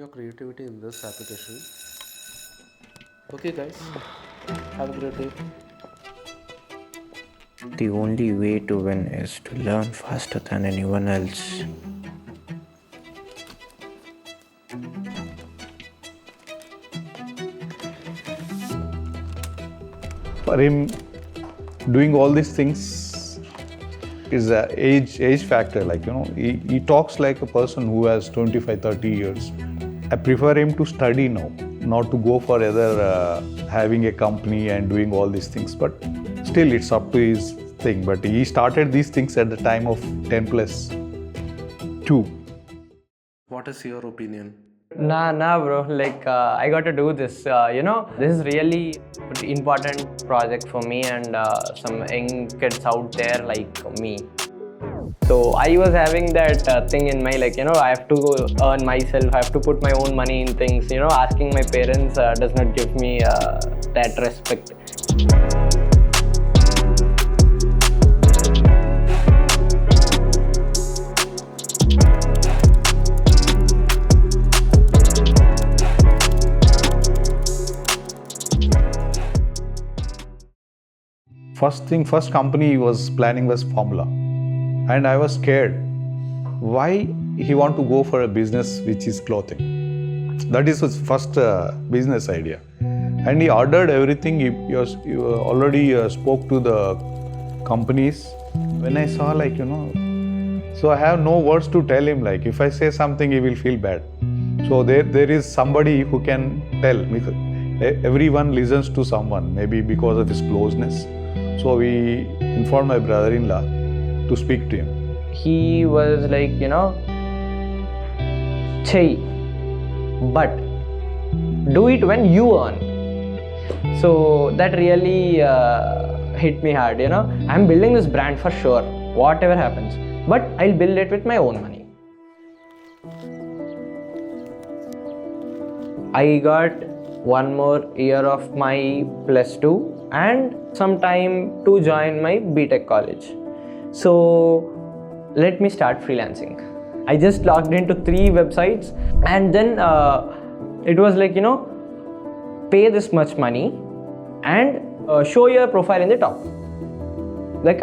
your creativity in this application. Okay guys, have a great day. The only way to win is to learn faster than anyone else. For him, doing all these things is a age factor. He talks like a person who has 25-30 years. I prefer him to study now, not to go for either having a company and doing all these things. But still, it's up to his thing. But he started these things at the time of 10+2. What is your opinion? Nah, bro. I got to do this. This is really important project for me and some young kids out there like me. So I was having that thing in my I have to earn myself. I have to put my own money in things. Asking my parents does not give me that respect. First company he was planning was Formula, and I was scared. Why he want to go for a business which is clothing? That is his first business idea, and he ordered everything. He already spoke to the companies. When I saw so I have no words to tell him. If I say something, he will feel bad. So there is somebody who can tell. Everyone listens to someone, maybe because of his closeness. So we informed my brother-in-law to speak to him. He was Chai, but do it when you earn. So that really hit me hard. I'm building this brand for sure, whatever happens, but I'll build it with my own money. I got one more year of my +2 and some time to join my BTech college. So let me start freelancing. I just logged into 3 websites and then it was pay this much money and show your profile in the top.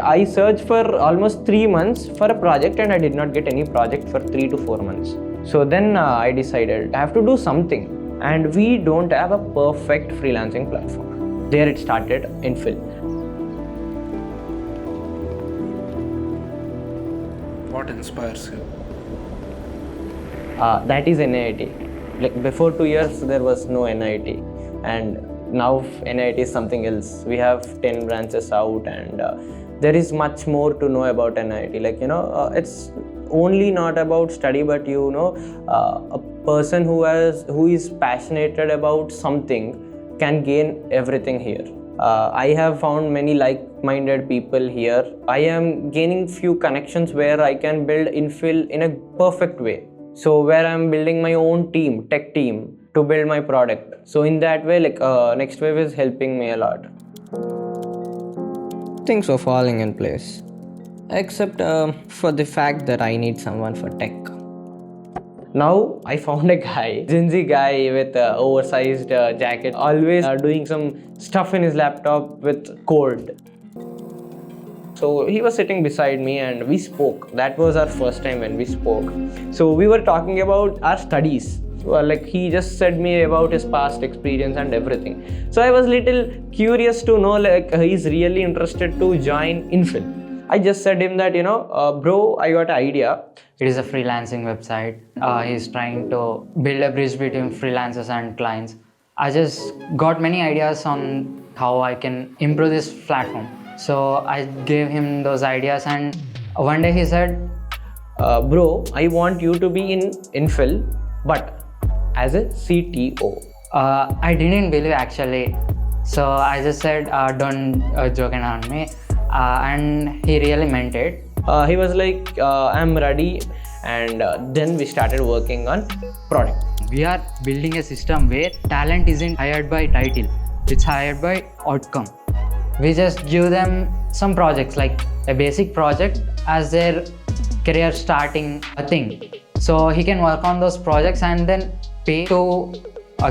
I searched for almost 3 months for a project and I did not get any project for 3 to 4 months. So then I decided I have to do something, and we don't have a perfect freelancing platform. There it started, Infill. What inspires you? That is NIAT. Before 2 years there was no NIAT, and now NIAT is something else. We have 10 branches out, and there is much more to know about NIAT. It's only not about study, but a person who is passionate about something can gain everything here. I have found many like-minded people here. I am gaining few connections where I can build Infill in a perfect way. So where I'm building my own team, tech team, to build my product. So in that way, Next Wave is helping me a lot. Things are falling in place, except for the fact that I need someone for tech. Now I found a guy, Gen Z guy with oversized jacket, always doing some stuff in his laptop with code. So he was sitting beside me and we spoke. That was our first time when we spoke. So we were talking about our studies. He just said me about his past experience and everything. So I was little curious to know he's really interested to join Infill. I just said him that, bro, I got an idea. It is a freelancing website. He's trying to build a bridge between freelancers and clients. I just got many ideas on how I can improve this platform. So I gave him those ideas, and one day he said, bro, I want you to be in Infill, but as a CTO. I didn't believe actually. So I just said, don't joke around me. And he really meant it. He was like, I'm ready, and then we started working on product. We are building a system where talent isn't hired by title, it's hired by outcome. We just give them some projects, like a basic project as their career starting thing. So he can work on those projects, and then pay to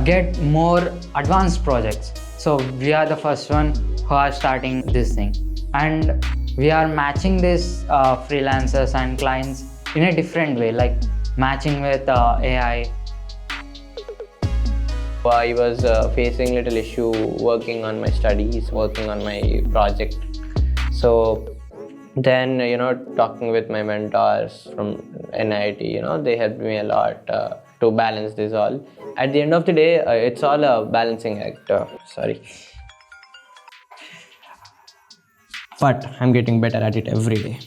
get more advanced projects. So we are the first one who are starting this thing, and we are matching these freelancers and clients in a different way, like matching with AI. I was facing little issue working on my studies, working on my project. So then, talking with my mentors from NIAT, they helped me a lot to balance this all. At the end of the day, it's all a balancing act. But I'm getting better at it every day.